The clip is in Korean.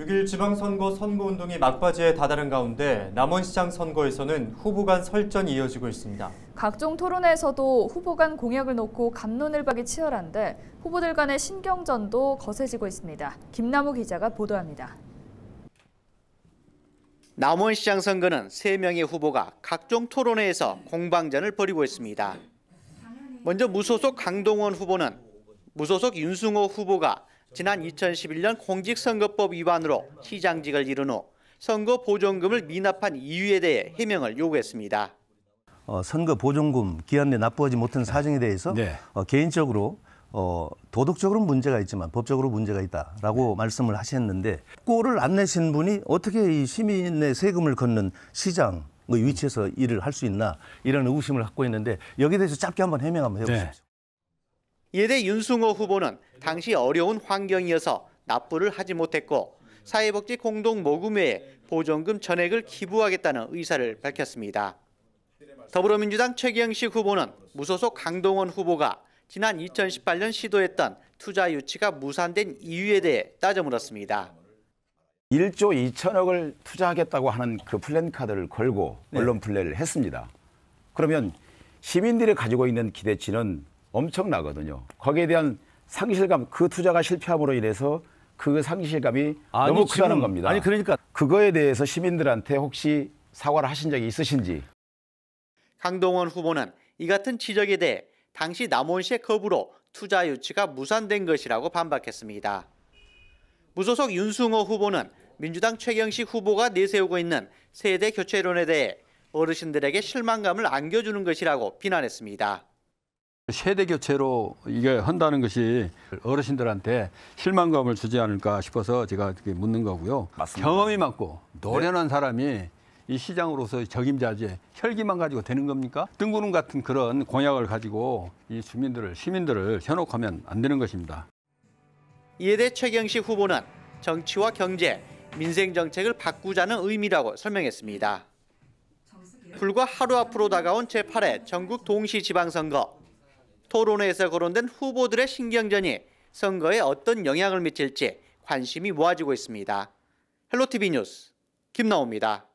6일 지방선거 선거운동이 막바지에 다다른 가운데 남원시장 선거에서는 후보 간 설전이 이어지고 있습니다. 각종 토론회에서도 후보 간 공약을 놓고 갑론을박이 치열한데 후보들 간의 신경전도 거세지고 있습니다. 김남우 기자가 보도합니다. 남원시장 선거는 3명의 후보가 각종 토론회에서 공방전을 벌이고 있습니다. 먼저 무소속 강동원 후보는 무소속 윤승호 후보가 지난 2011년 공직선거법 위반으로 시장직을 잃은 후 선거 보존금을 미납한 이유에 대해 해명을 요구했습니다. 선거 보존금 기한 내 납부하지 못한 사정에 대해서 개인적으로 도덕적으로 문제가 있지만 법적으로 문제가 있다라고 말씀을 하셨는데 꼴을 안 내신 분이 어떻게 이 시민의 세금을 걷는 시장의 위치에서 일을 할 수 있나 이런 의구심을 갖고 있는데 여기에 대해서 짧게 한번 해명 한번 해보십시오. 이에 대해 윤승호 후보는 당시 어려운 환경이어서 납부를 하지 못했고 사회복지 공동모금회에 보존금 전액을 기부하겠다는 의사를 밝혔습니다. 더불어민주당 최경식 후보는 무소속 강동원 후보가 지난 2018년 시도했던 투자 유치가 무산된 이유에 대해 따져 물었습니다. 1조 2천억을 투자하겠다고 하는 그 플랜카드를 걸고 언론 플레이를 했습니다. 그러면 시민들이 가지고 있는 기대치는 엄청나거든요. 거기에 대한 상실감, 그 투자가 실패함으로 인해서 그 상실감이 너무 크다는 겁니다. 아니 그러니까 그거에 대해서 시민들한테 혹시 사과를 하신 적이 있으신지. 강동원 후보는 이 같은 지적에 대해 당시 남원시의 거부로 투자 유치가 무산된 것이라고 반박했습니다. 무소속 윤승호 후보는 민주당 최경식 후보가 내세우고 있는 세대 교체론에 대해 어르신들에게 실망감을 안겨주는 것이라고 비난했습니다. 세대 교체로 이게 한다는 것이 어르신들한테 실망감을 주지 않을까 싶어서 제가 묻는 거고요. 맞습니다. 경험이 많고 노련한 사람이 이 시장으로서 적임자재 혈기만 가지고 되는 겁니까? 뜬구름 같은 그런 공약을 가지고 이 시민들을 현혹하면 안 되는 것입니다. 이에 대해 최경식 후보는 정치와 경제, 민생 정책을 바꾸자는 의미라고 설명했습니다. 불과 하루 앞으로 다가온 제8회 전국 동시지방선거. 토론회에서 거론된 후보들의 신경전이 선거에 어떤 영향을 미칠지 관심이 모아지고 있습니다. 헬로티비 뉴스 김나우입니다.